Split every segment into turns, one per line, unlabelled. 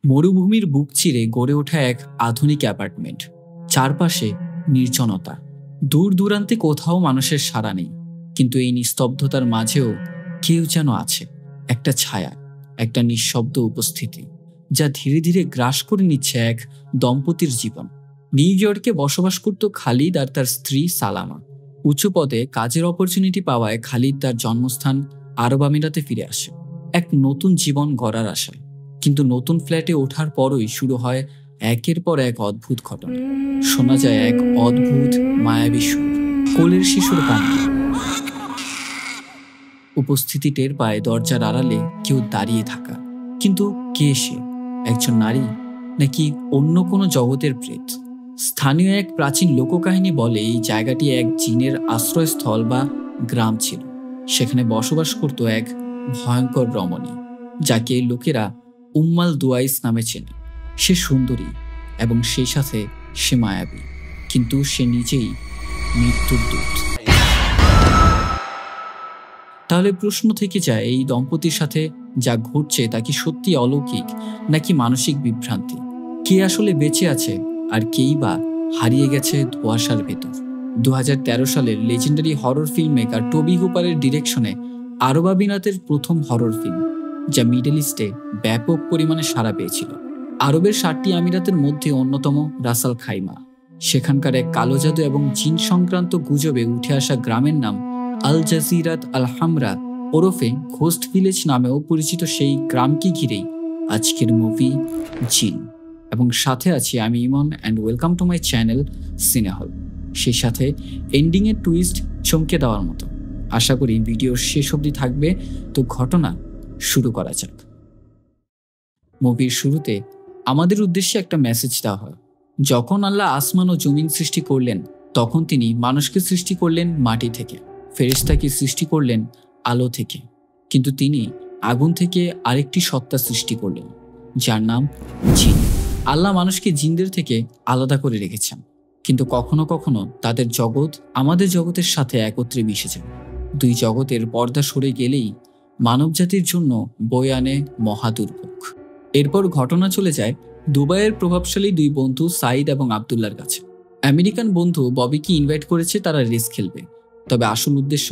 মরুভূমির বুক চিরে গড়ে ওঠা এক আধুনিক অ্যাপার্টমেন্ট, চারপাশে নির্জনতা, দূর দূরান্তে কোথাও মানুষের সাড়া নেই। কিন্তু এই নিস্তব্ধতার মাঝেও কেউ যেন আছে, একটা ছায়া, একটা নিঃশব্দ উপস্থিতি, যা ধীরে ধীরে গ্রাস করে নিচ্ছে এক দম্পতির জীবন। নিউ ইয়র্কে বসবাস করত খালিদ আর তার স্ত্রী সালামা। উঁচু পদে কাজের অপরচুনিটি পাওয়ায় খালিদ তার জন্মস্থান আরব আমিরাতে ফিরে আসে, এক নতুন জীবন গড়ার আশায়। কিন্তু নতুন ফ্ল্যাটে ওঠার পরই শুরু হয় একের পর এক অদ্ভুত ঘটনা। শোনা যায় এক অদ্ভুত মায়াবী সুর, কোলের শিশুর কান্না। উপস্থিতি টের পায় দরজার আড়ালে কেউ দাঁড়িয়ে থাকা। কিন্তু কে সে? একজন নারী নাকি অন্য কোনো জগতের প্রেত? স্থানীয় এক প্রাচীন লোককাহিনী বলে এই জায়গাটি এক জিনের আশ্রয়স্থল বা গ্রাম ছিল। সেখানে বসবাস করত এক ভয়ঙ্কর রমণী, যাকে লোকেরা উম্মাল দুয়াইস নামে চেনে। সে সুন্দরী এবং সেই সাথে সে মায়াবী, কিন্তু সে নিজেই মৃত্যুর দূত। তাহলে প্রশ্ন থেকে যায়, এই দম্পতির সাথে যা ঘটছে তা কি সত্যি অলৌকিক নাকি মানসিক বিভ্রান্তি? কে আসলে বেঁচে আছে আর কেই বা হারিয়ে গেছে ধোঁয়াশার ভেতর? 2013 সালের লেজেন্ডারি হরর ফিল্ম মেকার টবি হুপারের ডিরেকশনে আরব আমিরাতের প্রথম হরর ফিল্ম, যা মিডল ইস্টে ব্যাপক পরিমাণে সাড়া পেয়েছিল। আরবের 7টি আমিরাতের মধ্যে অন্যতম রাসাল খাইমা। সেখানকার এক কালো জাদু এবং জিন সংক্রান্ত গুজবে উঠে আসা গ্রামের নাম আল জাজিরাত আল হামরা ওরফে ঘোস্ট ভিলেজ নামেও পরিচিত। সেই গ্রামকে ঘিরেই আজকের মুভি জিন। এবং সাথে আছি আমি Emon, and welcome to my channel সিনেহল। সেই সাথে এন্ডিংয়ের টুইস্ট চমকে দেওয়ার মতো। আশা করি ভিডিওর শেষ অবধি থাকবে। তো ঘটনা শুরু করা যাক। মুভির শুরুতে আমাদের উদ্দেশ্যে একটা মেসেজ দেওয়া হয়। যখন আল্লাহ আসমান ও জমিন সৃষ্টি করলেন, তখন তিনি মানুষকে সৃষ্টি করলেন মাটি থেকে, ফেরেশতাকে সৃষ্টি করলেন আলো থেকে, কিন্তু তিনি আগুন থেকে আরেকটি সত্তা সৃষ্টি করলেন, যার নাম জিন। আল্লাহ মানুষকে জিনদের থেকে আলাদা করে রেখেছেন, কিন্তু কখনো কখনো তাদের জগৎ আমাদের জগতের সাথে একত্রে মিশে যায়। দুই জগতের পর্দা সরে গেলেই মানবজাতির জন্য বয়ে আনে মহাদুর্ভোগ। এরপর ঘটনা চলে যায় দুবাইয়ের প্রভাবশালী দুই বন্ধু সাইদ এবং আবদুল্লার কাছে। আমেরিকান বন্ধু ববিকে ইনভাইট করেছে তারা রেস খেলবে, তবে আসল উদ্দেশ্য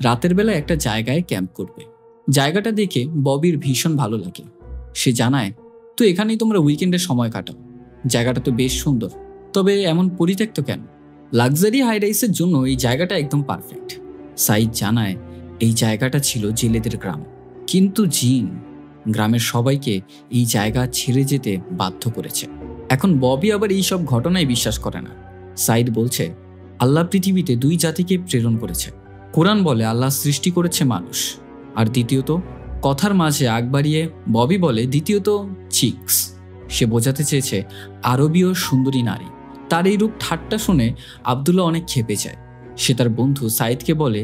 রাতের বেলা একটা জায়গায় ক্যাম্প করবে। জায়গাটা দেখে ববির ভীষণ ভালো লাগে। সে জানায়, তো এখানেই তোমরা উইকেন্ডে সময় কাটাও। জায়গাটা তো বেশ সুন্দর, তবে এমন পরিত্যক্ত কেন? লাক্সারি হাইরাইসের জন্য এই জায়গাটা একদম পারফেক্ট। সাইদ জানায়, এই জায়গাটা ছিল জেলেদের গ্রাম, কিন্তু জিন গ্রামের সবাইকে এই জায়গা ছেড়ে যেতে বাধ্য করেছে। এখন ববি আবার এই সব ঘটনায় বিশ্বাস করে না। সাইদ বলছে, আল্লাহ পৃথিবীতে দুই জাতিকে প্রেরণ করেছে। কোরআন বলে আল্লাহ সৃষ্টি করেছে মানুষ, আর দ্বিতীয়ত কথার মাঝে আগ বাড়িয়ে ববি বলে দ্বিতীয়ত চিক্স। সে বোঝাতে চেয়েছে আরবীয় সুন্দরী নারী। তার এই রূপ ঠাট্টা শুনে আবদুল্লাহ অনেক ক্ষেপে যায়। সে তার বন্ধু সাইদকে বলে,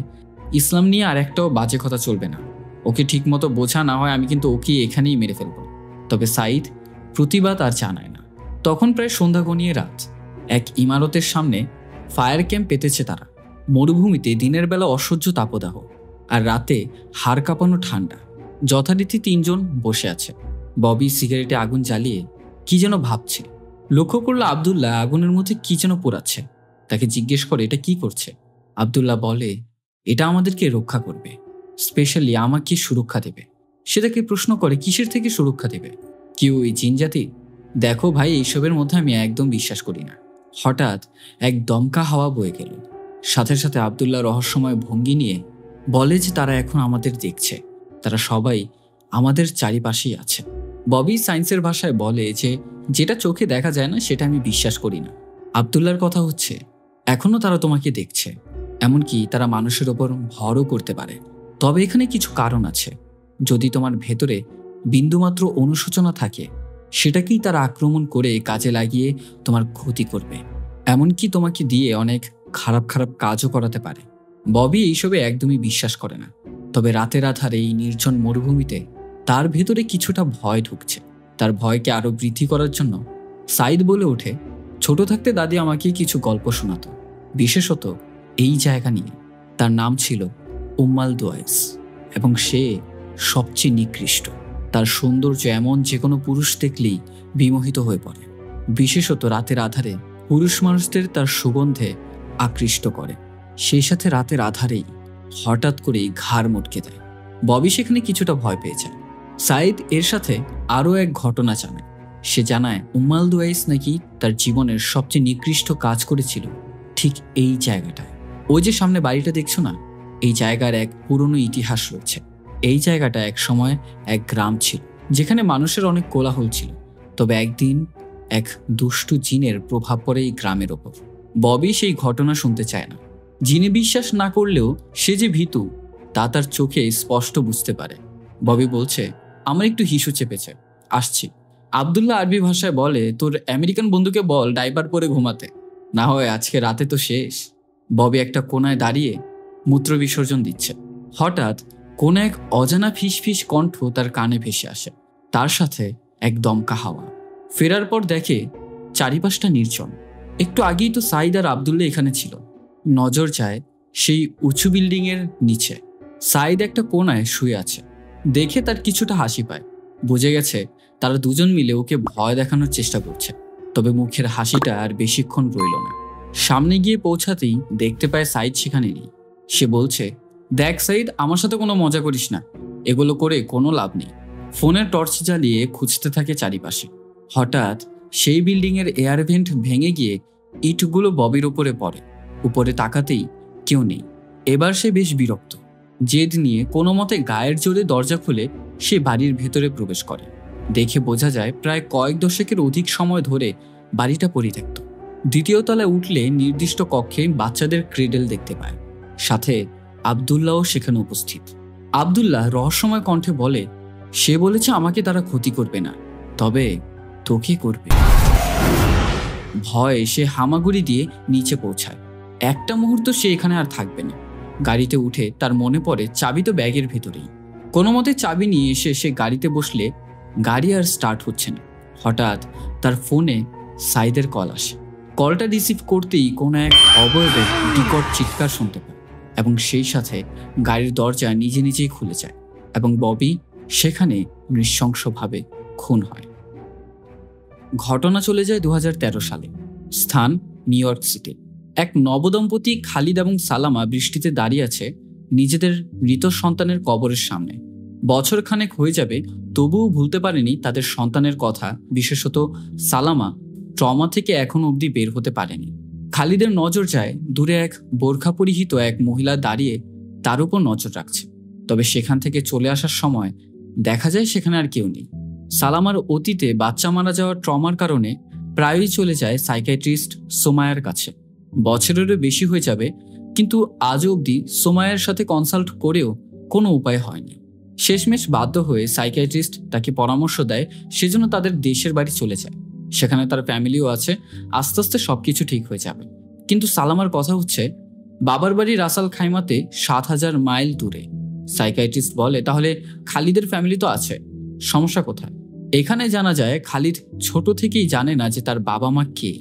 ইসলাম নিয়ে আর একটাও বাজে কথা চলবে না। ওকে ঠিক মতো বোঝা না হয় আমি কিন্তু ওকে এখানেই মেরে ফেলবো। তবে সাইদ প্রতিবাদ আর জানায় না। তখন প্রায় সন্ধ্যা গনিয়ে রাত। এক ইমারতের সামনে ফায়ার ক্যাম্প পেতেছে তারা। মরুভূমিতে দিনের বেলা অসহ্য তাপদাহ, আর রাতে হাড় কাঁপানো ঠান্ডা। যথারীতি তিনজন বসে আছে। ববি সিগারেটে আগুন জ্বালিয়ে কি যেন ভাবছে। লক্ষ্য করলো আবদুল্লাহ আগুনের মধ্যে কি যেন পোড়াচ্ছে। তাকে জিজ্ঞেস করে, এটা কি করছে? আবদুল্লাহ বলে, এটা আমাদেরকে রক্ষা করবে, স্পেশালি আমাকে সুরক্ষা দেবে। সে তাকে প্রশ্ন করে, কিসের থেকে সুরক্ষা দেবে? কি ওই জিন জাতি? দেখো ভাই, এইসবের মধ্যে আমি একদম বিশ্বাস করি না। হঠাৎ এক দমকা হাওয়া বয়ে গেল। সাথে সাথে আবদুল্লাহ রহস্যময় ভঙ্গি নিয়ে বলে যে তারা এখন আমাদের দেখছে, তারা সবাই আমাদের চারিপাশেই আছে। ববি সায়েন্সের ভাষায় বলে যে যেটা চোখে দেখা যায় না সেটা আমি বিশ্বাস করি না। আবদুল্লাহর কথা হচ্ছে, এখনো তারা তোমাকে দেখছে, এমনকি তারা মানুষের ওপর ভরও করতে পারে। তবে এখানে কিছু কারণ আছে। যদি তোমার ভেতরে বিন্দুমাত্র অনুশোচনা থাকে, সেটাকেই তারা আক্রমণ করে কাজে লাগিয়ে তোমার ক্ষতি করবে, এমনকি তোমাকে দিয়ে অনেক খারাপ খারাপ কাজও করাতে পারে। ববি এইসবে একদমই বিশ্বাস করে না। তবে রাতের আধারে এই নির্জন মরুভূমিতে তার ভেতরে কিছুটা ভয় ঢুকছে। তার ভয়কে আরো বৃদ্ধি করার জন্য সাইদ বলে ওঠে, ছোট থাকতে দাদি আমাকে কিছু গল্প শোনাতো, বিশেষত এই জায়গা নিয়ে। তার নাম ছিল উম্মাল দুয়াইস, এবং সে সবচেয়ে নিকৃষ্ট। তার সৌন্দর্য এমন যে কোনো পুরুষ দেখলেই বিমোহিত হয়ে পড়ে। বিশেষত রাতের আধারে পুরুষ মানুষদের তার সুগন্ধে আকৃষ্ট করে। সেই সাথে রাতের আধারেই হঠাৎ করেই ঘাড় মটকে দেয়। ববি সেখানে কিছুটা ভয় পেয়ে যায়। সাইদ এর সাথে আরও এক ঘটনা জানায়। সে জানায় উম্মালদুয়াইস নাকি তার জীবনের সবচেয়ে নিকৃষ্ট কাজ করেছিল ঠিক এই জায়গাটায়। ওই যে সামনে বাড়িটা দেখছো না, এই জায়গার এক পুরনো ইতিহাস রয়েছে। এই জায়গাটা এক সময় এক গ্রাম ছিল যেখানে মানুষের অনেক কোলাহল ছিল। তবে একদিন এক দুষ্টু জিনের প্রভাব পড়ে এই গ্রামের ওপর। ববি সেই ঘটনা শুনতে চায় না। জিনে বিশ্বাস না করলেও সে যে ভীতু তা তার চোখে স্পষ্ট বুঝতে পারে। ববি বলছে, আমার একটু হিসু চেপেছে, আসছি। আবদুল্লাহ আরবি ভাষায় বলে, তোর আমেরিকান বন্ধুকে বল ডাইপার পরে ঘুমাতে, না হয় আজকে রাতে তো শেষ। ববি একটা কোনায় দাঁড়িয়ে মূত্র বিসর্জন দিচ্ছে। হঠাৎ কোন এক অজানা ফিসফিস কণ্ঠ তার কানে ভেসে আসে, তার সাথে এক দমকা হাওয়া। ফেরার পর দেখে চারিপাশটা নির্জন। একটু আগেই তো সাইদ আর আবদুল্লাহ এখানে ছিল। নজর যায় সেই উঁচু বিল্ডিং এর নিচে। সাইদ একটা কোনায় শুয়ে আছে। দেখে তার কিছুটা হাসি পায়। বুঝে গেছে তারা দুজন মিলে ওকে ভয় দেখানোর চেষ্টা করছে। তবে মুখের হাসিটা আর বেশিক্ষণ রইল না। সামনে গিয়ে পৌঁছাতেই দেখতে পায় সাইদ সেখানে নেই। সে বলছে, দেখ সাইদ, আমার সাথে কোনো মজা করিস না, এগুলো করে কোনো লাভ নেই। ফোনের টর্চ জ্বালিয়ে খুঁজতে থাকে চারিপাশে। হঠাৎ সেই বিল্ডিং এর এয়ার ভেন্ট ভেঙে গিয়ে ইটগুলো ববির উপরে পড়ে। উপরে তাকাতেই কেউ নেই। এবার সে বেশ বিরক্ত। জেদ নিয়ে কোনো মতে গায়ের জোরে দরজা খুলে সে বাড়ির ভেতরে প্রবেশ করে। দেখে বোঝা যায় প্রায় কয়েক দশকের অধিক সময় ধরে বাড়িটা পরিত্যক্ত। দ্বিতীয় তলায় উঠলে নির্দিষ্ট কক্ষে বাচ্চাদের ক্রেডেল দেখতে পায়। সাথে আবদুল্লাহও সেখানে উপস্থিত। আবদুল্লাহ রহস্যময় কণ্ঠে বলে, সে বলেছে আমাকে তারা ক্ষতি করবে না, তবে তোকে করবে। ভয়ে সে হামাগুড়ি দিয়ে নিচে পৌঁছায়। একটা মুহূর্ত সে এখানে আর থাকবে না। গাড়িতে উঠে তার মনে পড়ে চাবি তো ব্যাগের ভেতরেই। কোনো মতে চাবি নিয়ে এসে সে গাড়িতে বসলে গাড়ি আর স্টার্ট হচ্ছে না। হঠাৎ তার ফোনে সাইদের কল আসে। কলটা রিসিভ করতেই কোনো এক অবয়বের বিকট চিৎকার শুনতে পায় এবং সেই সাথে গাড়ির দরজা নিজে নিজেই খুলে যায় এবং ববি সেখানে নৃশংসভাবে খুন হয়। ঘটনা চলে যায় 2013 সালে। স্থান নিউ ইয়র্ক সিটি। এক নবদম্পতি খালিদ এবং সালামা বৃষ্টিতে দাঁড়িয়ে আছে নিজেদের মৃত সন্তানের কবরের সামনে। বছর খানেক হয়ে যাবে, তবুও ভুলতে পারেনি তাদের সন্তানের কথা। বিশেষত সালামা ট্রমা থেকে এখন অবধি বের হতে পারেনি। খালিদের নজর যায় দূরে এক বোরখা পরিহিত এক মহিলা দাঁড়িয়ে তার উপর নজর রাখছে। তবে সেখান থেকে চলে আসার সময় দেখা যায় সেখানে আর কেউ নেই। সালামার অতীতে বাচ্চা মারা যাওয়ার ট্রমার কারণে প্রায়ই চলে যায় সাইকিয়াট্রিস্ট সোমায়ার কাছে। বছরেরও বেশি হয়ে যাবে, কিন্তু আজও অবধি সোমায়ার সাথে কনসাল্ট করেও কোনো উপায় হয়নি। শেষমেশ বাধ্য হয়ে সাইকিয়াট্রিস্ট তাকে পরামর্শ দেয় সেজন্য তাদের দেশের বাড়ি চলে যায়। সেখানে তার ফ্যামিলিও আছে। আস্তে আস্তে সবকিছু ঠিক হয়ে যাবে। কিন্তু সালামার কথা হচ্ছে বাবার বাড়ি রাসাল খাইমাতে 7,000 মাইল দূরে। সাইকিয়াট্রিস্ট বলে, তাহলে খালিদের ফ্যামিলি তো আছে, সমস্যা কোথায়? এখানে জানা যায় খালিদ ছোট থেকেই জানে না যে তার বাবা মা কে।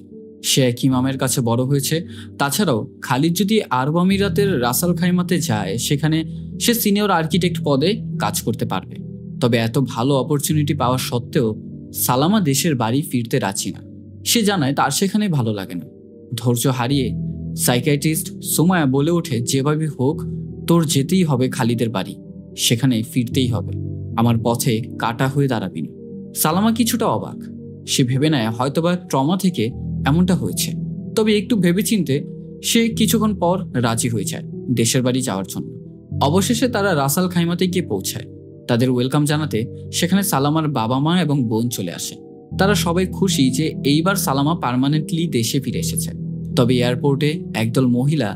সে এক ইমামের কাছে বড় হয়েছে। তাছাড়াও খালিদ যদি আরব আমিরাতের রাসাল খাইমাতে যায়, সেখানে সে সিনিয়র আর্কিটেক্ট পদে কাজ করতে পারবে। তবে এত ভালো অপরচুনিটি পাওয়া সত্ত্বেও সালামা দেশের বাড়ি ফিরতে রাজি না। সে জানায় তার সেখানে ভালো লাগে না। ধৈর্য হারিয়ে সাইকিয়াট্রিস্ট সোমায়া বলে ওঠে, যেভাবে হোক তোর যেতেই হবে খালিদের বাড়ি, সেখানে ফিরতেই হবে, আমার পথে কাটা হয়ে দাঁড়াবি না। সালামা কিছুটা অবাক। সে ভেবে নেয় হয়তোবা ট্রমা থেকে এমনটা হয়েছে। তবে একটু ভেবেচিন্তে সে কিছুক্ষণ পর রাজি হয়ে যায় দেশের বাড়ি যাওয়ার জন্য। অবশেষে তারা রাসাল খাইমাতে গিয়ে পৌঁছায়। তাদের ওয়েলকাম জানাতে সেখানে সালামার বাবা মা এবং বোন চলে আসে। তারা সবাই খুশি যে এইবার সালামা পার্মানেন্টলি দেশে ফিরে এসেছে। তবে এয়ারপোর্টে একদল মহিলা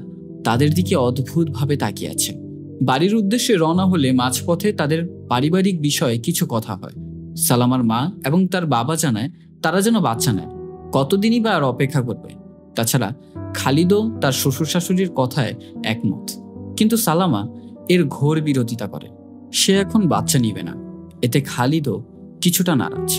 তাদের দিকে অদ্ভুতভাবে তাকিয়ে আছে। বাড়ির উদ্দেশ্যে রওনা হলে মাঝপথে তাদের পারিবারিক বিষয়ে কিছু কথা হয়। সালামার মা এবং তার বাবা জানায় তারা যেন বাচ্চা নেয়, কতদিনই বা আর অপেক্ষা করবে। তাছাড়া খালিদও তার শ্বশুর শাশুড়ির কথায় একমত, কিন্তু সালামা এর ঘোর বিরোধিতা করে। সে এখন বাচ্চা নিবে না। এতে খালিদও কিছুটা নারাজ।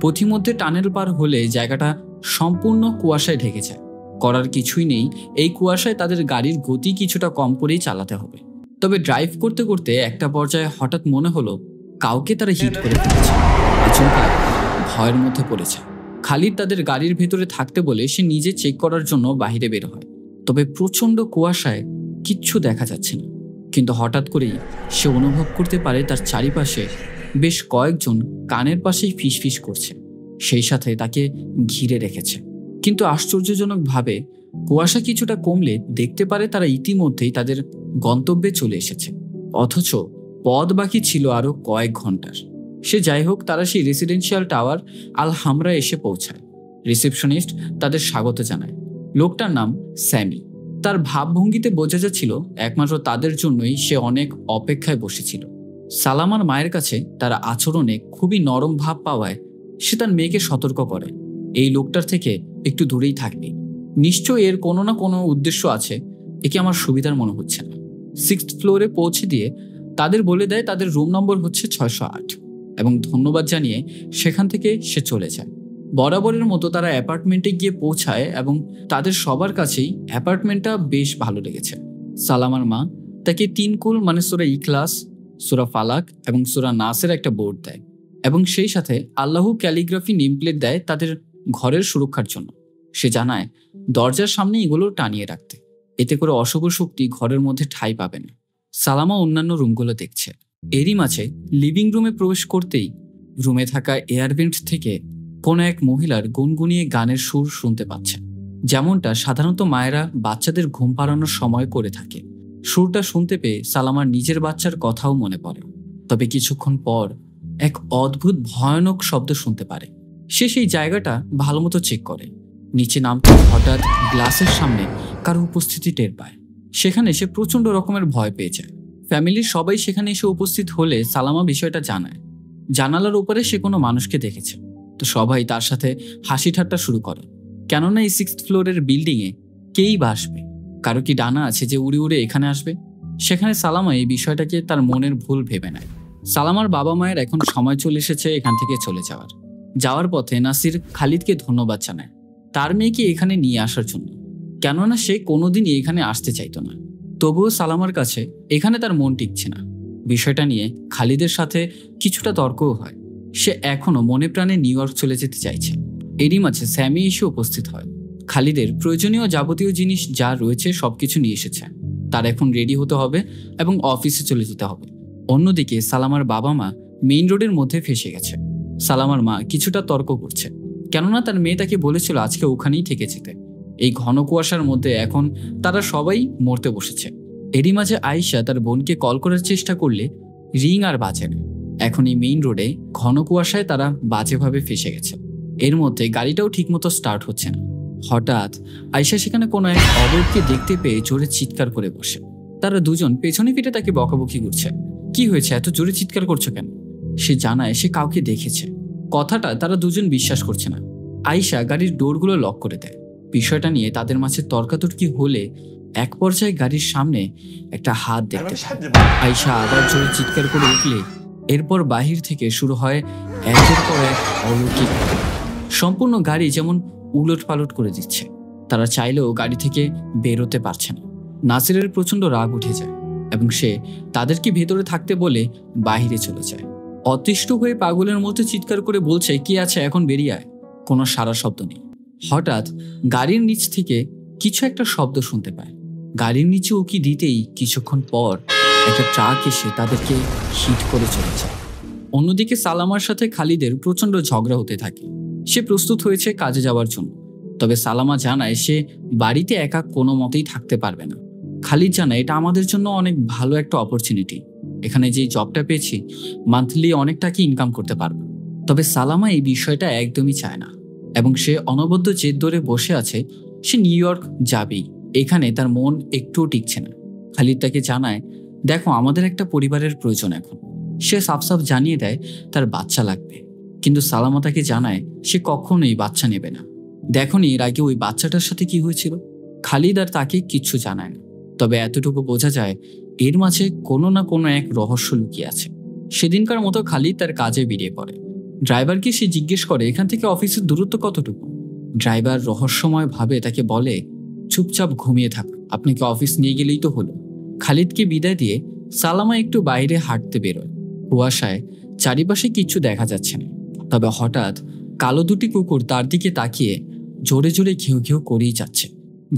পথিমধ্যে টানেল পার হলে জায়গাটা সম্পূর্ণ কুয়াশায় ঢেকে যায়। করার কিছুই নেই, এই কুয়াশায় তাদের গাড়ির গতি কিছুটা কম করেই চালাতে হবে। তবে ড্রাইভ করতে করতে একটা পর্যায়ে হঠাৎ মনে হলো কাউকে তারা হিট করে ফেলেছে। আচমকা ভয়ের মধ্যে পড়েছে। খালিদ তাদের গাড়ির ভেতরে থাকতে বলে সে নিজে চেক করার জন্য বাইরে বের হয়। তবে প্রচন্ড কুয়াশায় কিচ্ছু দেখা যাচ্ছে না। কিন্তু হঠাৎ করেই সে অনুভব করতে পারে তার চারিপাশে বেশ কয়েকজন কানের পাশেই ফিসফিস করছে, সেই সাথে তাকে ঘিরে রেখেছে। কিন্তু আশ্চর্যজনকভাবে কুয়াশা কিছুটা কমলে দেখতে পারে তারা ইতিমধ্যেই তাদের গন্তব্যে চলে এসেছে, অথচ পথ বাকি ছিল আরো কয়েক ঘন্টার। সে যাই হোক, তারা সেই রেসিডেন্সিয়াল টাওয়ার আল হামরা এসে পৌঁছায়। রিসেপশনিস্ট তাদের স্বাগত জানায়। লোকটার নাম স্যামি। তার ভাবভঙ্গিতে বোঝা যাচ্ছিল একমাত্র তাদের জন্যই সে অনেক অপেক্ষায় বসেছিল। সালামার মায়ের কাছে তার আচরণে খুবই নরম ভাব পাওয়ায় সে তার মেয়েকে সতর্ক করে, এই লোকটার থেকে একটু দূরেই থাকবি। নিশ্চয়ই এর কোনো না কোনো উদ্দেশ্য আছে, একে আমার সুবিধার মনে হচ্ছে না। 6th ফ্লোরে পৌঁছে দিয়ে তাদের বলে দেয় তাদের রুম নম্বর হচ্ছে 608 এবং ধন্যবাদ জানিয়ে সেখান থেকে সে চলে যায়। বরাবরের মতো তারা অ্যাপার্টমেন্টে গিয়ে পৌঁছায় এবং তাদের সবার কাছেই অ্যাপার্টমেন্টটা বেশ ভালো লেগেছে। সালামার মা তাকে 3 কুল মানে সূরা ইখলাস, সূরা ফালাক এবং সূরা নাসের একটা বোর্ড দেয় এবং সেই সাথে আল্লাহু ক্যালিগ্রাফি নেমপ্লেট দেয় তাদের ঘরের সুরক্ষার জন্য। সে জানায় দরজার সামনে এগুলো টানিয়ে রাখতে, এতে করে অশুভ শক্তি ঘরের মধ্যে ঠাঁই পাবে না। সালামা অন্যান্য রুমগুলো দেখছে। এরই মাঝে লিভিং রুমে প্রবেশ করতেই রুমে থাকা এয়ারভেন্ট থেকে কোনো এক মহিলার গুনগুনিয়ে গানের সুর শুনতে পাচ্ছে, যেমনটা সাধারণত মায়েরা বাচ্চাদের ঘুম পাড়ানোর সময় করে থাকে। সুরটা শুনতে পেয়ে সালামার নিজের বাচ্চার কথাও মনে পড়ে। তবে কিছুক্ষণ পর এক অদ্ভুত ভয়ানক শব্দ শুনতে পারে। সে সেই জায়গাটা ভালো মতো চেক করে। নিচে নামতে হঠাৎ গ্লাসের সামনে কারো উপস্থিতি টের পায়। সেখানে সে প্রচন্ড রকমের ভয় পেয়ে যায়। ফ্যামিলির সবাই সেখানে এসে উপস্থিত হলে সালামা বিষয়টা জানায়। জানালার উপরে সে কোনো মানুষকে দেখেছে, তো সবাই তার সাথে হাসি ঠাট্টা শুরু করে। কেননা এই 6th ফ্লোরের বিল্ডিংয়ে কেই বা আসবে, কারো কি ডানা আছে যে উড়ে উড়ে এখানে আসবে? সেখানে সালামা এই বিষয়টাকে তার মনের ভুল ভেবে নেয়। সালামার বাবা মায়ের এখন সময় চলে এসেছে এখান থেকে চলে যাওয়ার পথে নাসির খালিদকে ধন্যবাদ জানায় তার মেয়েকে এখানে নিয়ে আসার জন্য, কেননা সে কোনোদিনই এখানে আসতে চাইতো না। তবুও সালামার কাছে এখানে তার মন টিকছে না। বিষয়টা নিয়ে খালিদের সাথে কিছুটা তর্কও হয়। সে এখনো মনে প্রাণে নিউ ইয়র্ক চলে যেতে চাইছে। এরই মাঝে স্যামি এসে উপস্থিত হয়। খালিদের প্রয়োজনীয় যাবতীয় জিনিস যা রয়েছে সবকিছু নিয়ে এসেছে। তার এখন রেডি হতে হবে এবং অফিসে চলে যেতে হবে। অন্যদিকে সালামার বাবা মা মেইন রোডের মধ্যে ফেসে গেছে। সালামার মা কিছুটা তর্ক করছে, কেননা তার মেয়ে তাকে বলেছিল আজকে ওখানেই থেকে যেতে। এই ঘন কুয়াশার মধ্যে এখন তারা সবাই মরতে বসেছে। এরই মাঝে আয়েশা তার বোনকে কল করার চেষ্টা করলে রিং আর বাজে না। এখন এই মেইন রোডে ঘন কুয়াশায় তারা বাজেভাবে ফেসে গেছে। এর মধ্যে গাড়িটাও ঠিকমতো স্টার্ট হচ্ছে না। হঠাৎ আয়েশা সেখানে কোনো এক অবয়বকে দেখতে পেয়ে জোরে চিৎকার করে বসে। তারা দুজন পেছনে ফিরে তাকে বকাবকি করছে। কি হয়েছে, এত জোরে চিৎকার করছো কেন? সে জানায় সে কাউকে দেখেছে। কথাটা তারা দুজন বিশ্বাস করছে না। আয়েশা গাড়ির ডোরগুলো লক করে দেয়। বিষয়টা নিয়ে তাদের মাঝে তর্কাতর্কি হলে এক পর্যায়ে গাড়ির সামনে একটা হাত দেখতে পায়। আয়েশা আবার জোরে চিৎকার করে উঠলে এরপর বাহির থেকে শুরু হয় একের পর এক অলৌকিক। সম্পূর্ণ গাড়ি যেমন উলট পালট করে দিচ্ছে। তারা চাইলেও গাড়ি থেকে বেরোতে পারছে না। নাসিরের প্রচন্ড রাগ উঠে যায় এবং সে তাদেরকে ভেতরে থাকতে বলে বাহিরে চলে যায়। অতিষ্ঠ হয়ে পাগলের মতো চিৎকার করে বলছে কি আছে, এখন বেরিয়ে আয়। কোনো সারা শব্দ নেই। হঠাৎ গাড়ির নিচ থেকে কিছু একটা শব্দ শুনতে পায়। গাড়ির নিচে উকি দিতেই কিছুক্ষণ পর একটা ট্রাক এসে তাদেরকে হিট করে চলে যায়। অন্যদিকে সালামার সাথে খালিদের প্রচন্ড ঝগড়া হতে থাকে। সে প্রস্তুত হয়েছে কাজে যাওয়ার জন্য, তবে সালামা জানায় সে বাড়িতে একা কোনো মতেই থাকতে পারবে না। খালিদ জানায় এটা আমাদের জন্য অনেক ভালো একটা অপরচুনিটি, এখানে যে জবটা পেয়েছি মান্থলি অনেক টাকা ইনকাম করতে পারবো। তবে সালামা এই বিষয়টা একদমই চায় না এবং সে অনবদ্য জেদ ধরে বসে আছে সে নিউ ইয়র্ক যাবেই। এখানে তার মন একটুও টিকছে না। খালিদ তাকে জানায় দেখো আমাদের একটা পরিবারের প্রয়োজন এখন। সে সাফ জানিয়ে দেয় তার বাচ্চা লাগবে, কিন্তু সালামা তাকে জানায় সে কখনোই বাচ্চা নেবে না। দেখনি এর আগে ওই বাচ্চাটার সাথে কি হয়েছিল? খালিদ আর তাকে কিচ্ছু জানায় না, তবে এতটুকু বোঝা যায় এর মাঝে কোনো না কোনো এক রহস্য লুকিয়ে আছে। সেদিনকার মতো খালিদ তার কাজে বেরিয়ে পড়ে। ড্রাইভারকে সে জিজ্ঞেস করে এখান থেকে অফিসের দূরত্ব কতটুকু। ড্রাইভার রহস্যময় ভাবে তাকে বলে চুপচাপ ঘুমিয়ে থাক, আপনাকে অফিস নিয়ে গেলেই তো হলো। খালিদকে বিদায় দিয়ে সালামা একটু বাইরে হাঁটতে বেরোয়। কুয়াশায় চারিপাশে কিচ্ছু দেখা যাচ্ছে না, তবে হঠাৎ কালো দুটি কুকুর তার দিকে তাকিয়ে জোরে জোরে ঘেউ ঘেউ করেই যাচ্ছে,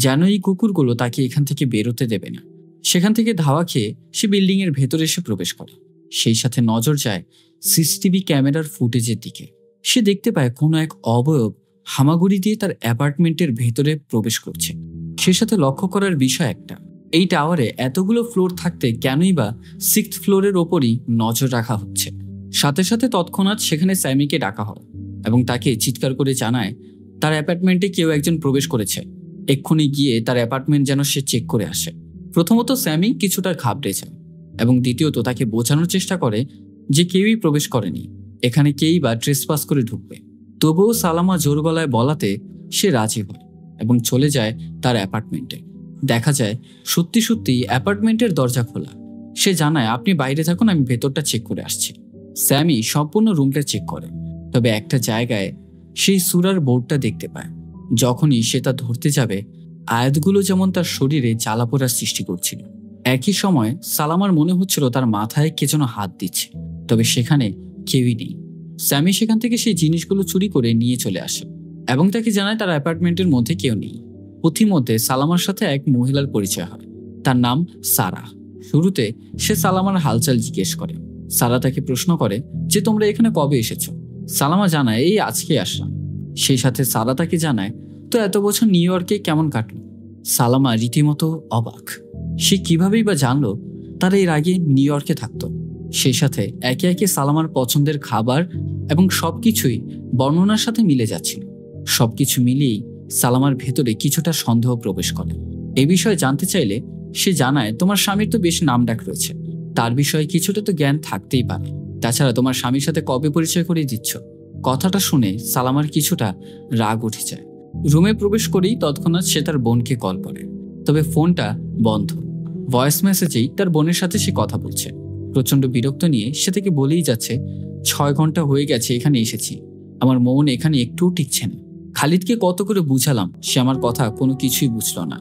যেন এই কুকুরগুলো তাকে এখান থেকে বেরোতে দেবে না। সেখান থেকে ধাওয়া খেয়ে সে বিল্ডিং এর ভেতরে এসে প্রবেশ করে। সেই সাথে নজর যায় সিসিটিভি ক্যামেরার ফুটেজের দিকে। সে দেখতে পায় কোনো এক অবয়ব হামাগুড়ি দিয়ে তার অ্যাপার্টমেন্টের ভেতরে প্রবেশ করছে। সে সাথে লক্ষ্য করার বিষয় একটা, এই টাওয়ারে এতগুলো ফ্লোর থাকতে কেনই বা 6th ফ্লোরের ওপরই নজর রাখা হচ্ছে। সাথে সাথে তৎক্ষণাৎ সেখানে স্যামিকে ডাকা হয় এবং তাকে চিৎকার করে জানায় তার অ্যাপার্টমেন্টে কেউ একজন প্রবেশ করেছে, এক্ষুনি গিয়ে তার অ্যাপার্টমেন্ট যেন সে চেক করে আসে। প্রথমত স্যামি কিছুটা ঘাবড়ে যায় এবং দ্বিতীয়ত তাকে বোঝানোর চেষ্টা করে যে কেউই প্রবেশ করেনি, এখানে কেউই বা ট্রেসপাস করে ঢুকবে। তবুও সালামা জোর গলায় বলাতে সে রাজি হয় এবং চলে যায় তার অ্যাপার্টমেন্টে। দেখা যায় সত্যি সত্যি অ্যাপার্টমেন্টের দরজা খোলা। সে জানায় আপনি বাইরে থাকুন, আমি ভেতরটা চেক করে আসছি। স্যামি সম্পূর্ণ রুমটা চেক করে, তবে একটা জায়গায় সেই সূরার বোর্ডটা দেখতে পায়। যখনই সে তা ধরতে যাবে, আয়াতগুলো যেমন তার শরীরে জ্বালাপোড়ার সৃষ্টি করছিল। একই সময় সালামার মনে হচ্ছিল তার মাথায় কে যেন হাত দিচ্ছে, তবে সেখানে কেউই নেই। স্যামি সেখান থেকে সেই জিনিসগুলো চুরি করে নিয়ে চলে আসে এবং তাকে জানায় তার অ্যাপার্টমেন্টের মধ্যে কেউ নেই। পথিমধ্যে সালামার সাথে এক মহিলার পরিচয় হয়, তার নাম সারা। শুরুতে সে সালামার হালচাল জিজ্ঞেস করে। সারা তাকে প্রশ্ন করে যে তোমরা এখানে কবে এসেছো? সালামা জানায় এই আজকে আসলাম। সেই সাথে সারা তাকে জানায় তো এত বছর নিউ ইয়র্কে কেমন কাটলো? সালামা রীতিমতো অবাক, সে কিভাবেই বা জানলো তারা এর আগে নিউ ইয়র্কে থাকতো। সেই সাথে একে একে সালামার পছন্দের খাবার এবং সবকিছুই বর্ণনার সাথে মিলে যাচ্ছিল। সবকিছু মিলিয়েই সালামার ভেতরে কিছুটা সন্দেহ প্রবেশ করে। এ বিষয়ে জানতে চাইলে সে জানায় তোমার স্বামীর তো বেশ নামডাক রয়েছে, তার বিষয়ে কিছুটা তো জ্ঞান থাকতেই পারে। তাছাড়া তোমার স্বামীর সাথে কবে পরিচয় করিয়ে দিচ্ছ? কথাটা শুনে সালামার কিছুটা রাগ উঠে যায়। রুমে প্রবেশ করেই তৎক্ষণাৎ সে তার বোনকে কল করে, তবে ফোনটা বন্ধ। ভয়েস মেসেজেই তার বোনের সাথে সে কথা বলছে। প্রচন্ড বিরক্ত নিয়ে সে থেকে বলেই যাচ্ছে 6 ঘন্টা হয়ে গেছে এখানে এসেছি, আমার মন এখানে একটুও টিকছে না। খালিদকে কত করে বুঝালাম, সে আমার কথা কোনো কিছুই বুঝলো না।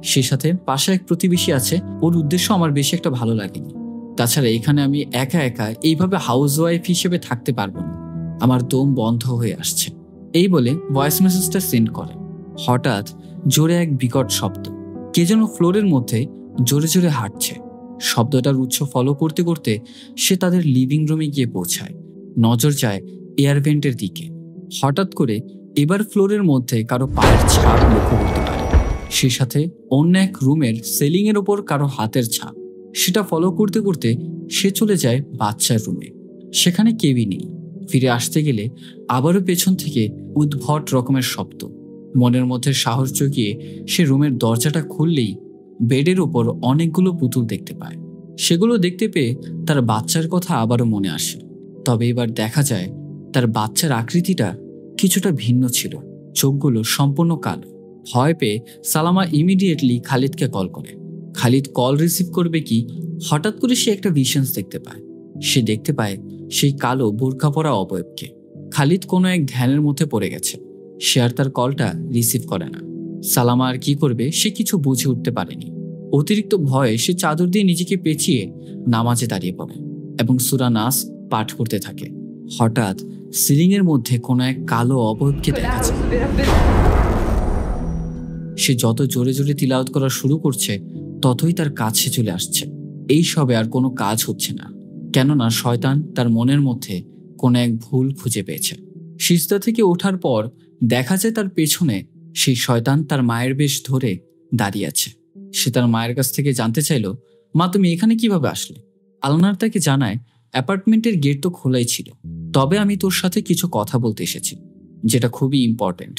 সে সাথে পাশে এক প্রতিবেশী আছে, ওর উদ্দেশ্য আমার বেশি একটা ভালো লাগেনি। তাছাড়া এখানে আমি একা একা এইভাবে হাউস ওয়াইফ হিসেবে থাকতে পারবো না, আমার দম বন্ধ হয়ে আসছে। এই বলে ভয়েস মেসেজটা সেন্ড করে। হঠাৎ জোরে এক বিকট শব্দ, কে যেন ফ্লোরের মধ্যে জোরে জোরে হাঁটছে। শব্দটার উৎস ফলো করতে করতে সে তাদের লিভিং রুমে গিয়ে পৌঁছায়। নজর যায় এয়ার ভেন্টের দিকে। হঠাৎ করে এবার ফ্লোরের মধ্যে কারো পায়ের ছাপ লক্ষ্য করতে পারে। সে সাথে অন্য এক রুমের সিলিং এর ওপর কারো হাতের ছাপ। সেটা ফলো করতে করতে সে চলে যায় বাচ্চার রুমে। সেখানে কেউই নেই। ফিরে আসতে গেলে আবারও পেছন থেকে উদ্ভট রকমের শব্দ। মনের মধ্যে সাহস জুগিয়ে সে রুমের দরজাটা খুললেই বেডের ওপর অনেকগুলো পুতুল দেখতে পায়। সেগুলো দেখতে পেয়ে তার বাচ্চার কথা আবারও মনে আসে, তবে এবার দেখা যায় তার বাচ্চার আকৃতিটা কিছুটা ভিন্ন ছিল, চোখগুলো সম্পূর্ণ কালো। ভয় পেয়ে সালামা ইমিডিয়েটলি খালিদকে কল করে। খালিদ কল রিসিভ করবে কি, হঠাৎ করে সে একটা ভিশনস দেখতে পায়। সে দেখতে পায় সেই কালো বোরকা পরা অবয়বকে। খালিদ কোনো এক ধ্যানের মধ্যে পড়ে গেছে। সে আর তার কলটা রিসিভ করে না। সালামা আর কি করবে সে কিছু বুঝে উঠতে পারেনি। অতিরিক্ত ভয়ে সে চাদর দিয়ে নিজেকে পেঁচিয়ে নামাজে দাঁড়িয়ে পড়ে এবং সূরা নাস পাঠ করতে থাকে। হঠাৎ সিলিং এর মধ্যে কোনো এক কালো অবয়বকে দেখা যায়। সে যত জোরে জোরে তিলাওয়াত করা শুরু করছে ততই তার কাছে চলে আসছে। এই সবে আর কোনো কাজ হচ্ছে না, কেননা শয়তান তার মনের মধ্যে কোনো এক ভুল খুঁজে পেয়েছে। সিজদা থেকে ওঠার পর দেখা যায় তার পেছনে সেই শয়তান তার মায়ের বেশ ধরে দাঁড়িয়ে আছে। সে তার মায়ের কাছ থেকে জানতে চাইল, মা তুমি এখানে কিভাবে আসলে? আলনার তাকে জানায় অ্যাপার্টমেন্টের গেট তো খোলাই ছিল, তবে আমি তোর সাথে কিছু কথা বলতে এসেছি যেটা খুবই ইম্পর্টেন্ট।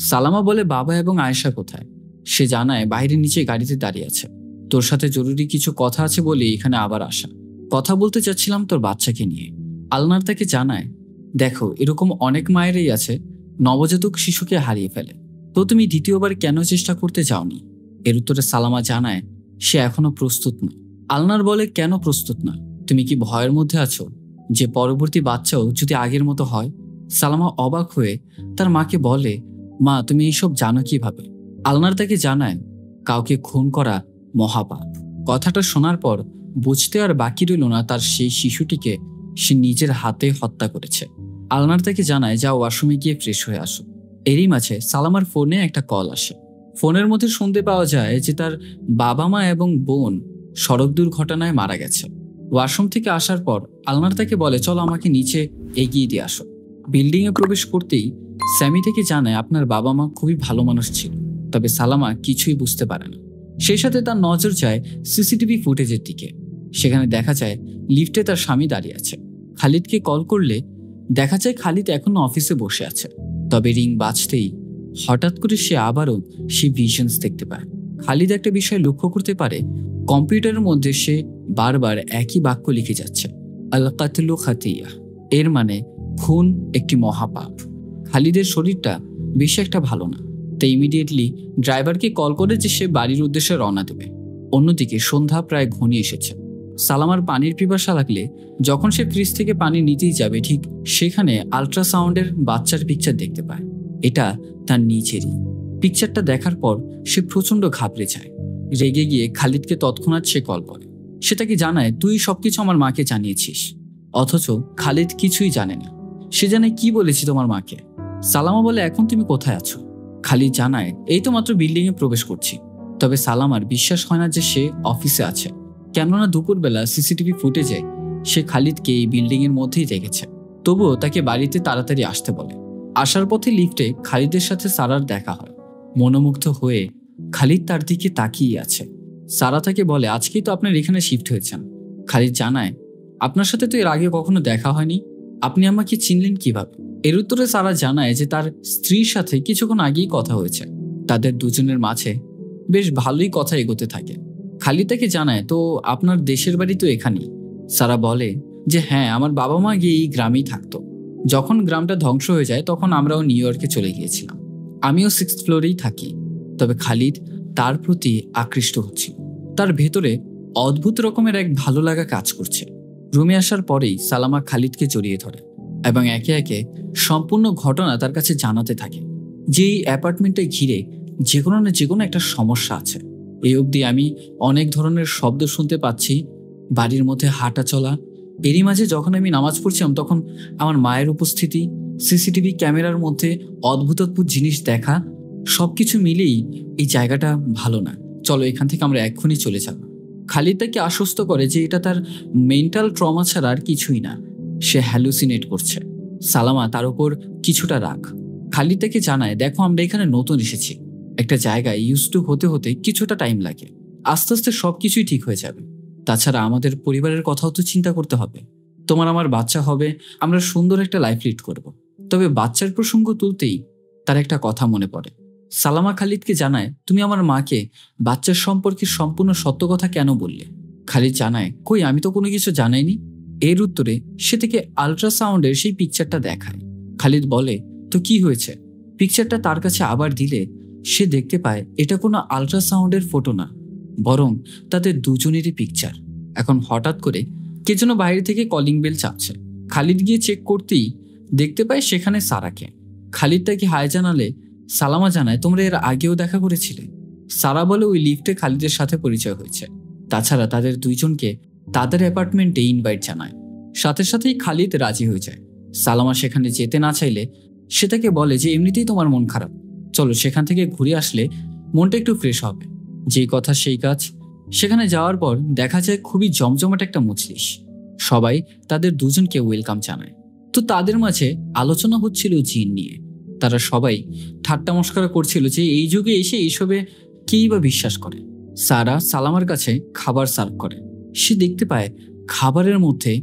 সালামা বলে বাবা এবং আয়েশা কোথায়? সে জানায় বাইরে নিচে গাড়িতে দাঁড়িয়ে আছে, তোর সাথে জরুরি কিছু কথা আছে বলে এখানে আবার আসা। কথা বলতে চাচ্ছিলাম তোর বাচ্চাকে নিয়ে। আলনার তাকে জানায় দেখো এরকম অনেক মায়েরই আছে নবজাতক শিশুকে হারিয়ে ফেলে, তো তুমি দ্বিতীয়বার কেন চেষ্টা করতে যাওনি? এর উত্তরে সালামা জানায় সে এখনো প্রস্তুত না। আলনার বলে কেন প্রস্তুত না? তুমি কি ভয়ের মধ্যে আছো যে পরবর্তী বাচ্চাও যদি আগের মতো হয়? সালামা অবাক হয়ে তার মাকে বলে মা তুমি এইসব জানো কিভাবে? আলনার তাকে জানায় কাউকে খুন করা মহাপাপ। কথাটা শোনার পর বুঝতে আর বাকি রইল না তার সেই শিশুটিকে সে নিজের হাতে হত্যা করেছে। আলনার তাকে জানায় যা ওয়াশরুমে গিয়ে ফ্রেশ হয়ে আসো। এরই মাঝে সালামার ফোনে একটা কল আসে। ফোনের মধ্যে শুনতে পাওয়া যায় যে তার বাবা মা এবং বোন সড়ক দুর্ঘটনায় মারা গেছে। ওয়াশরুম থেকে আসার পর আলনার তাকে বলে চলো আমাকে নিচে এগিয়ে দিয়ে আসো। বিল্ডিংয়ে প্রবেশ করতেই স্যামি থেকে জানায় আপনার বাবা মা খুবই ভালো মানুষ ছিল। তবে সালামা কিছুই বুঝতে পারে না। সেই সাথে তার নজর যায় সিসিটিভি ফুটেজের দিকে। সেখানে দেখা যায় লিফটে তার স্বামী দাঁড়িয়ে আছে। খালিদকে কল করলে দেখা যায় খালিদ এখনো অফিসে বসে আছে। তবে রিং বাজতেই হঠাৎ করে সে আবারও সেই ভিশনস দেখতে পায়। খালিদ একটা বিষয় লক্ষ্য করতে পারে, কম্পিউটারের মধ্যে সে বারবার একই বাক্য লিখে যাচ্ছে, আল কাতলু খাতিয়া। এর মানে খুন একটি মহাপাপ। খালিদের শরীরটা বেশি একটা ভালো না, তাই ইমিডিয়েটলি ড্রাইভারকে কল করে যে সে বাড়ির উদ্দেশ্যে রওনা দেবে। অন্যদিকে সন্ধ্যা প্রায় ঘনিয়ে এসেছে। সালামার পানির পিপাসা লাগলে যখন সে ফ্রিজ থেকে পানি নিতেই যাবে, ঠিক সেখানে আল্ট্রাসাউন্ডের বাচ্চার পিকচার দেখতে পায়। এটা তার নিজেরই। পিকচারটা দেখার পর সে প্রচন্ড ঘাবড়ে যায়। রেগে গিয়ে খালিদকে তৎক্ষণাৎ সে কল করে। সে তাকে জানায় তুই সবকিছু আমার মাকে জানিয়েছিস। অথচ খালিদ কিছুই জানে না। সে জানে কি বলেছি তোমার মাকে। সালামা বলে এখন তুমি কোথায় আছো? খালিদ জানায় এই তো মাত্র বিল্ডিং এ প্রবেশ করছি। তবে সালামার বিশ্বাস হয় না যে সে অফিসে আছে, কেননা দুপুরবেলা সিসিটিভি ফুটেজে সে খালিদকে এই বিল্ডিং এর মধ্যেই দেখেছে। তবুও তাকে বাড়িতে তাড়াতাড়ি আসতে বলে। আসার পথে লিফটে খালিদের সাথে সারার দেখা হয়। মনোমুগ্ধ হয়ে খালিদ তার দিকে তাকিয়ে আছে। সারা তাকে বলে আজকেই তো আপনার এখানে শিফট হয়েছেন। খালিদ জানায় আপনার সাথে তো এর আগে কখনো দেখা হয়নি, আপনি আমাকে চিনলেন কিভাবে? এর উত্তরে সারা জানায় যে তার স্ত্রীর সাথে কিছুক্ষণ আগেই কথা হয়েছে। তাদের দুজনের মাঝে বেশ ভালোই কথা এগোতে থাকে। খালিদ তাকে জানায় তো আপনার দেশের বাড়ি তো এখানেই। সারা বলে যে হ্যাঁ, আমার বাবা মা গিয়ে এই গ্রামেই থাকতো। যখন গ্রামটা ধ্বংস হয়ে যায় তখন আমরাও নিউ ইয়র্কে চলে গিয়েছিলাম। আমিও 6th ফ্লোরেই থাকি। তবে খালিদ তার প্রতি আকৃষ্ট হচ্ছে। তার ভেতরে অদ্ভুত রকমের এক ভালো লাগা কাজ করছে। রুমে আসার পরেই সালামা খালিদকে জড়িয়ে ধরে এবং একে একে সম্পূর্ণ ঘটনা তার কাছে জানাতে থাকে যে এই অ্যাপার্টমেন্টে ঘিরে যে কোনো না যে কোনো একটা সমস্যা আছে। এই অবধি আমি অনেক ধরনের শব্দ শুনতে পাচ্ছি, বাড়ির মধ্যে হাঁটা চলা। এরই মাঝে যখন আমি নামাজ পড়ছিলাম তখন আমার মায়ের উপস্থিতি, সিসিটিভি ক্যামেরার মধ্যে অদ্ভুত অদ্ভুত জিনিস দেখা, সবকিছু মিলেই এই জায়গাটা ভালো না, চলো এখান থেকে আমরা এক্ষুনি চলে যাব। খালিদ তাকে আশ্বস্ত করে যে এটা তার মেন্টাল ট্রমা ছাড়া আর কিছুই না, সে হ্যালুসিনেট করছে। সালামা তার উপর কিছুটা রাগ। খালিদ তাকে জানায় দেখো আমরা এখানে নতুন এসেছি, একটা জায়গায় ইউজ টু হতে হতে কিছুটা টাইম লাগে, আস্তে আস্তে সবকিছুই ঠিক হয়ে যাবে। তাছাড়া আমাদের পরিবারের কথাও তো চিন্তা করতে হবে। তোমার আমার বাচ্চা হবে, আমরা সুন্দর একটা লাইফ লিড করব। তবে বাচ্চার প্রসঙ্গ তুলতেই তার একটা কথা মনে পড়ে। সালামা খালিদকে জানায় তুমি আমার মাকে বাচ্চার সম্পর্কে সম্পূর্ণ সত্য কথা কেন বললে? খালিদ জানায় কই, আমি তো কোনো কিছু জানাইনি। এর উত্তরে সে থেকে আল্ট্রাসাউন্ডের সেই পিকচারটা দেখায়। খালিদ বলে তো কি হয়েছে? পিকচারটা তার কাছে আবার দিলে সে দেখতে পায় এটা কোনো আল্ট্রাসাউন্ডের ফটো না, বরং তাদের দুজনেরই পিকচার। এখন হঠাৎ করে কে যেন বাইরে থেকে কলিং বেল চাপছে। খালিদ গিয়ে চেক করতেই দেখতে পায় সেখানে সারাকে। খালিদ তাকে হায় জানালে সালামা জানায় তোমরা এর আগেও দেখা করেছিলে। সারা বলে ওই লিফটে খালিদের সাথে পরিচয় হয়েছে। তাছাড়া তাদের দুইজনকে তাদের অ্যাপার্টমেন্টে ইনভাইট জানায়। সাথে সাথেই খালিদ রাজি হয়ে যায়। সালামা সেখানে যেতে না চাইলে সে তাকে বলে যে এমনিতেই তোমার মন খারাপ, চলো সেখান থেকে ঘুরে আসলে মনটা একটু ফ্রেশ হবে। যেই কথা সেই কাজ। সেখানে যাওয়ার পর দেখা যায় খুবই জমজমাট একটা মজলিস। সবাই তাদের দুজনকে ওয়েলকাম জানায়। তো তাদের মাঝে আলোচনা হচ্ছিল জিন নিয়ে। তারা সবাই ঠাট্টা মস্করা করছিল যে এই যুগে এসে এইসবে কেই বা বিশ্বাস করে। সারা সালামার কাছে খাবার সার্ভ করে। সে দেখতে পায় খাবারের মধ্যে,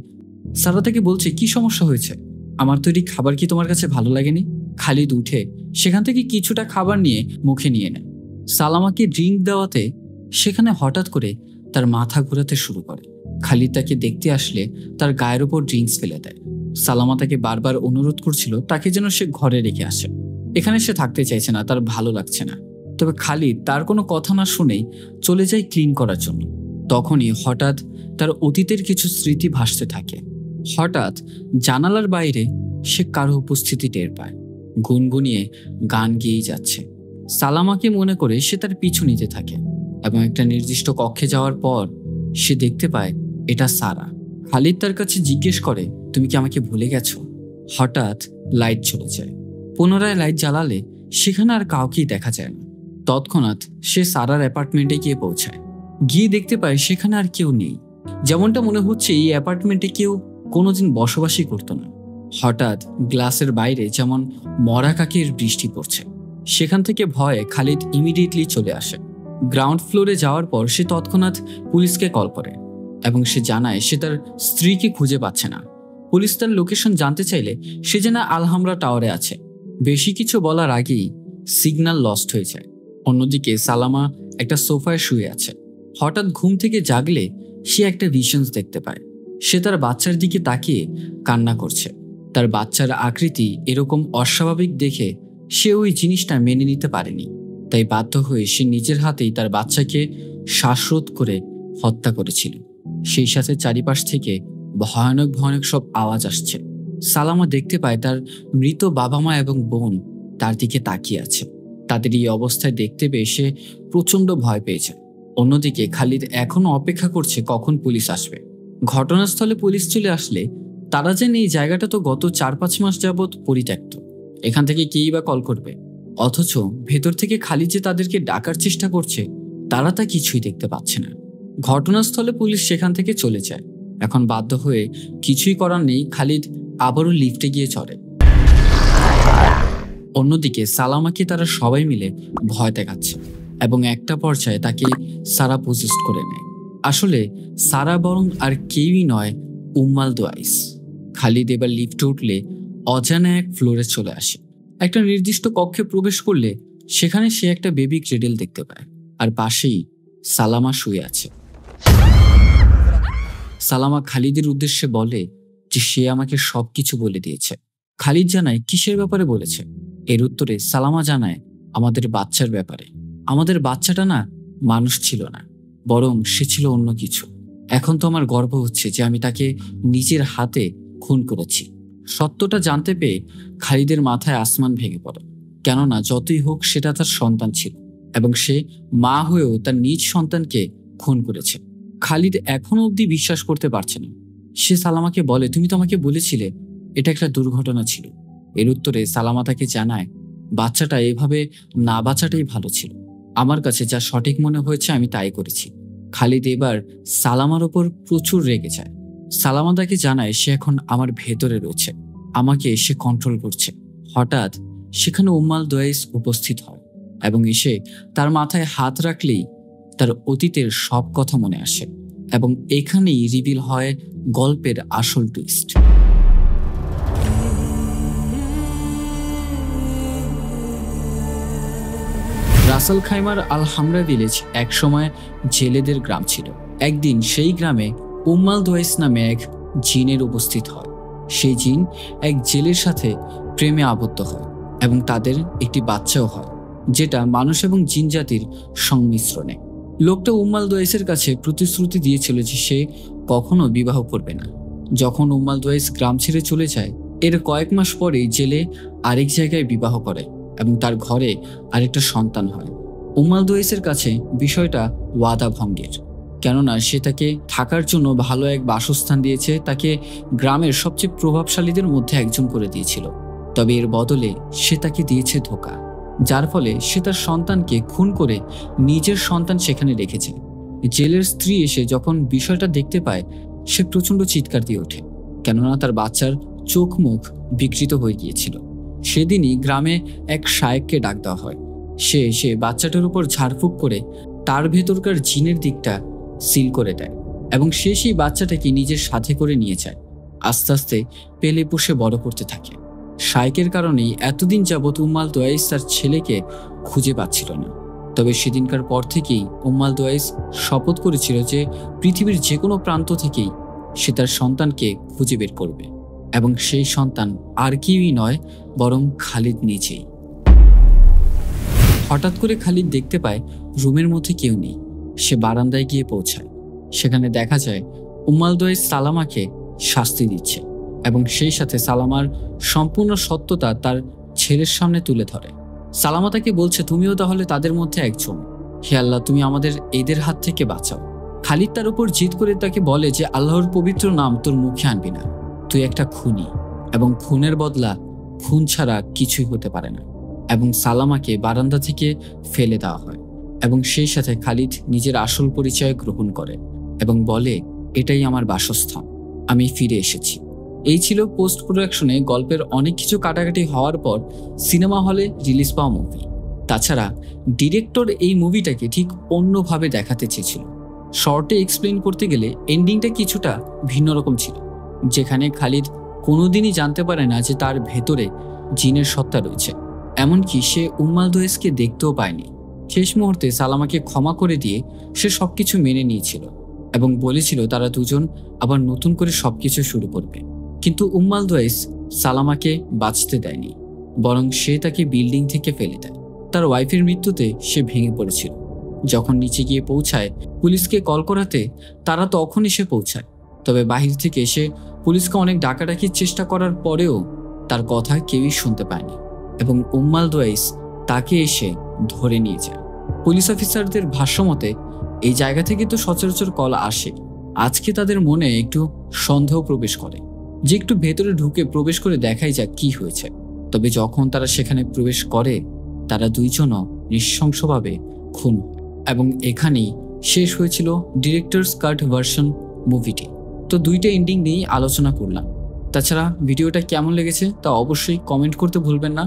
সারা তাকে বলছে কি সমস্যা হয়েছে, আমার তৈরি খাবার কি তোমার কাছে ভালো লাগেনি? খালিদ উঠে সেখান থেকে কিছুটা খাবার নিয়ে মুখে নিয়ে নেয়। সালামাকে ড্রিঙ্ক দেওয়াতে সেখানে হঠাৎ করে তার মাথা ঘোরাতে শুরু করে। খালিদ তাকে দেখতে আসলে তার গায়ের ওপর ড্রিঙ্কস ফেলে দেয়। সালামা তাকে বারবার অনুরোধ করছিল তাকে যেন সে ঘরে রেখে আসে। এখানে সে থাকতে চাইছে না, তার ভালো লাগছে না। তবে খালিদ তার কোনো কথা না শুনেই চলে যায় ক্লিন করার জন্য। তখনই হঠাৎ তার অতীতের কিছু স্মৃতি ভাসতে থাকে। হঠাৎ জানালার বাইরে সে কারো উপস্থিতি টের পায়, গুনগুনিয়ে গান গেয়েই যাচ্ছে। সালামাকে মনে করে সে তার পিছু নিতে থাকে এবং একটা নির্দিষ্ট কক্ষে যাওয়ার পর সে দেখতে পায় এটা সারা। খালিদ তার কাছে জিজ্ঞেস করে তুমি কি আমাকে ভুলে গেছো? হঠাৎ লাইট চলে যায়। পুনরায় লাইট জ্বালালে সেখানে আর কাউকেই দেখা যায় না। তৎক্ষণাৎ সে সারার অ্যাপার্টমেন্টে গিয়ে পৌঁছায়। গিয়ে দেখতে পায় সেখানে আর কেউ নেই। যেমনটা মনে হচ্ছে এই অ্যাপার্টমেন্টে কেউ কোনোদিন বসবাসই করতো না। হঠাৎ গ্লাসের বাইরে যেমন মরা কাকের বৃষ্টি পড়ছে। সেখান থেকে ভয়ে খালিদ ইমিডিয়েটলি চলে আসে। গ্রাউন্ড ফ্লোরে যাওয়ার পর সে তৎক্ষণাৎ পুলিশকে কল করে এবং সে জানায় সে তার স্ত্রীকে খুঁজে পাচ্ছে না। পুলিশ তার লোকেশন জানতে চাইলে সে যেন আলহামরা টাওয়ারে আছে। বেশি কিছু বলার আগেই সিগন্যাল লস্ট হয়ে যায়। অন্যদিকে সালামা একটা সোফায় শুয়ে আছে। হঠাৎ ঘুম থেকে জাগলে সে একটা ভিশনস দেখতে পায়। সে তার বাচ্চার দিকে তাকিয়ে কান্না করছে। তার বাচ্চার আকৃতি এরকম অস্বাভাবিক দেখে সে ওই জিনিসটা মেনে নিতে পারেনি। তাই বাধ্য হয়ে সে নিজের হাতেই তার বাচ্চাকে শ্বাসরোধ করে হত্যা করেছিল। সেই সাথে চারিপাশ থেকে ভয়ানক ভয়ানক সব আওয়াজ আসছে। সালামা দেখতে পায় তার মৃত বাবা মা এবং বোন তার দিকে তাকিয়ে আছে। তাদের এই অবস্থায় দেখতে পেয়ে সে প্রচন্ড ভয় পেয়েছে। অন্যদিকে খালিদ এখনো অপেক্ষা করছে কখন পুলিশ আসবে। ঘটনাস্থলে পুলিশ চলে আসলে তারা জানে এই জায়গাটা তো গত 4-5 মাস যাবৎ পরিত্যক্ত। এখান থেকে কেই বা কল করবে? অথচ ভেতর থেকে খালিদ যে তাদেরকে ডাকার চেষ্টা করছে তারা তা কিছুই দেখতে পাচ্ছে না। ঘটনাস্থলে পুলিশ সেখান থেকে চলে যায়। এখন বাধ্য হয়ে কিছুই করার নেই, খালিদ আবারও লিফটে গিয়ে চড়ে। অন্যদিকে সালামাকে তারা সবাই মিলে ভয় দেখাচ্ছে এবং একটা পর্যায়ে তাকে সারা পজেস্ট করে নেয়। আসলে সারা বরং আর কেউই নয়, উম্মাল দোয়াইস। খালিদ এবার লিফটে উঠলে অজানা এক ফ্লোরে চলে আসে। একটা নির্দিষ্ট কক্ষে প্রবেশ করলে সেখানে সে একটা বেবি ক্রেডেল দেখতে পায় আর পাশেই সালামা শুয়ে আছে। সালামা খালিদের উদ্দেশ্যে বলে যে সে আমাকে সবকিছু বলে দিয়েছে। খালিদ জানায় কিসের ব্যাপারে বলেছে। এর উত্তরে সালামা জানায় আমাদের বাচ্চার ব্যাপারে। আমাদের বাচ্চাটা না মানুষ ছিল না, বরং সে ছিল অন্য কিছু। এখন তো আমার গর্ব হচ্ছে যে আমি তাকে নিজের হাতে খুন করেছি। সত্যটা জানতে পেয়ে খালিদের মাথায় আসমান ভেঙে পড়ে। কেননা যতই হোক সেটা তার সন্তান ছিল এবং সে মা হয়েও তার নিজ সন্তানকে খুন করেছে। খালিদ এখনো অবধি বিশ্বাস করতে পারছে না। সে সালামাকে বলে তুমি তো আমাকে বলেছিলে এটা একটা দুর্ঘটনা ছিল। এর উত্তরে সালামা তাকে জানায় বাচ্চাটা এভাবে না বাঁচাটাই ভালো ছিল। আমার কাছে যা সঠিক মনে হয়েছে আমি তাই করেছি। খালিদ এবার সালামার ওপর প্রচুর রেগে যায়। সালামা তাকে জানায় সে এখন আমার ভেতরে রয়েছে, আমাকে সে কন্ট্রোল করছে। হঠাৎ সেখানে উম্মাল দোয়াইস উপস্থিত হয় এবং এসে তার মাথায় হাত রাখলেই তার অতীতের সব কথা মনে আসে এবং এখানেই রিভিল হয় গল্পের আসল টুইস্ট। রাসেল খাইমার আল হামরা ভিলেজ একসময় জেলেদের গ্রাম ছিল। একদিন সেই গ্রামে উম্মাল দোয়াইস নামে এক জিনের উপস্থিত হয়। সেই জিন এক জেলের সাথে প্রেমে আবদ্ধ হয় এবং তাদের একটি বাচ্চাও হয়, যেটা মানুষ এবং জিন জাতির সংমিশ্রণে। লোকটা উম্মাল দোয়াইসের কাছে প্রতিশ্রুতি দিয়েছিল যে সে কখনো বিবাহ করবে না। যখন উম্মাল দোয়াইস গ্রাম ছেড়ে চলে যায় এর কয়েক মাস পরেই জেলে আরেক জায়গায় বিবাহ করে এবং তার ঘরে আরেকটা সন্তান হয়। উম্মাল দোয়াইসের কাছে বিষয়টা ওয়াদা ভঙ্গের, কেননা সে তাকে থাকার জন্য ভালো এক বাসস্থান দিয়েছে, তাকে গ্রামের সবচেয়ে প্রভাবশালীদের মধ্যে একজন করে দিয়েছিল। তবে এর বদলে সে তাকে দিয়েছে ধোঁকা, যার ফলে সে তার সন্তানকে খুন করে নিজের সন্তান সেখানে রেখেছে। জেলের স্ত্রী এসে যখন বিষয়টা দেখতে পায় সে প্রচন্ড চিৎকার দিয়ে ওঠে, কেননা তার বাচ্চার চোখ মুখ বিকৃত হয়ে গিয়েছিল। সেদিনই গ্রামে এক শায়েককে ডাক দেওয়া হয়। সে এসে বাচ্চাটার উপর ঝাড়ফুঁক করে তার ভেতরকার জিনের দিকটা সিল করে দেয় এবং সে সেই বাচ্চাটাকে নিজের সাথে করে নিয়ে যায়। আস্তে আস্তে পেলে পুষে বড় করতে থাকে। শায়েকের কারণেই এতদিন যাবৎ উম্মাল দোয়াইস তার ছেলেকে খুঁজে পাচ্ছিল না। তবে সেদিনকার পর থেকেই উম্মাল দোয়াইস শপথ করেছিল যে পৃথিবীর যে কোনো প্রান্ত থেকেই সে তার সন্তানকে খুঁজে বের করবে এবং সেই সন্তান আর কেউই নয় বরং খালিদ নিজেই। হঠাৎ করে খালিদ দেখতে পায় রুমের মধ্যে কেউ নেই। সে বারান্দায় গিয়ে পৌঁছায়। সেখানে দেখা যায় উম্মাল দোয়াইস সালামাকে শাস্তি দিচ্ছে এবং সেই সাথে সালামার সম্পূর্ণ সত্যতা তার ছেলের সামনে তুলে ধরে। সালামা তাকে বলছে তুমিও তাহলে তাদের মধ্যে একজন। হে আল্লাহ, তুমি আমাদের এদের হাত থেকে বাঁচাও। খালিদ তার উপর জিদ করে তাকে বলে যে আল্লাহর পবিত্র নাম তোর মুখে আনবি না। তুই একটা খুনি এবং খুনের বদলা খুন ছাড়া কিছুই হতে পারে না। এবং সালামাকে বারান্দা থেকে ফেলে দেওয়া হয় এবং সেই সাথে খালিদ নিজের আসল পরিচয় গ্রহণ করে এবং বলে, এটাই আমার বাসস্থান, আমি ফিরে এসেছি। এই ছিল পোস্ট প্রোডাকশনে গল্পের অনেক কিছু কাটাকাটি হওয়ার পর সিনেমা হলে রিলিজ পাওয়া মুভি। তাছাড়া ডিরেক্টর এই মুভিটাকে ঠিক অন্যভাবে দেখাতে চেয়েছিল। শর্টে এক্সপ্লেন করতে গেলে এন্ডিংটা কিছুটা ভিন্ন রকম ছিল, যেখানে খালিদ কোনোদিনই জানতে পারে না যে তার ভেতরে জিনের সত্তা রয়েছে। এমনকি সে উম্মালদোয়েসকে দেখতেও পায়নি। শেষ মুহূর্তে সালামাকে ক্ষমা করে দিয়ে সে সবকিছু মেনে নিয়েছিল এবং বলেছিল তারা দুজন আবার নতুন করে সবকিছু শুরু করবে। কিন্তু উম্মালদোয়েস সালামাকে বাঁচতে দেয়নি, বরং সে তাকে বিল্ডিং থেকে ফেলে দেয়। তার ওয়াইফের মৃত্যুতে সে ভেঙে পড়েছিল। যখন নিচে গিয়ে পৌঁছায় পুলিশকে কল করাতে তারা তখন এসে পৌঁছায়। তবে বাহির থেকে এসে পুলিশকে অনেক ডাকাডাকির চেষ্টা করার পরেও তার কথা কেউই শুনতে পায়নি এবং উম্মালদোয়েস তাকে এসে ধরে নিয়ে যায়। পুলিশ অফিসারদের ভাষ্যমতে এই জায়গা থেকে তো সচরাচর কল আসে, আজকে তাদের মনে একটু সন্দেহ প্রবেশ করে যে একটু ভেতরে ঢুকে প্রবেশ করে দেখাই যাক কি হয়েছে। তবে যখন তারা সেখানে প্রবেশ করে তারা দুইজনও নৃশংসভাবে খুন। এবং এখানেই শেষ হয়েছিল ডিরেক্টরস কাট ভার্সন মুভিটি। তো দুইটা এন্ডিং নিয়েই আলোচনা করলাম। তাছাড়া ভিডিওটা কেমন লেগেছে তা অবশ্যই কমেন্ট করতে ভুলবেন না।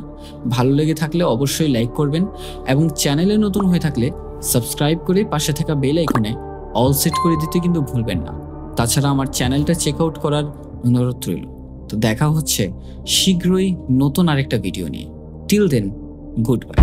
ভালো লেগে থাকলে অবশ্যই লাইক করবেন এবং চ্যানেলে নতুন হয়ে থাকলে সাবস্ক্রাইব করে পাশে থাকা বেল আইকনে অল সেট করে দিতে কিন্তু ভুলবেন না। তাছাড়া আমার চ্যানেলটা চেক আউট করার অনুরোধ রইল। তো দেখা হচ্ছে শীঘ্রই নতুন আরেকটা ভিডিও নিয়ে। Till then, good by.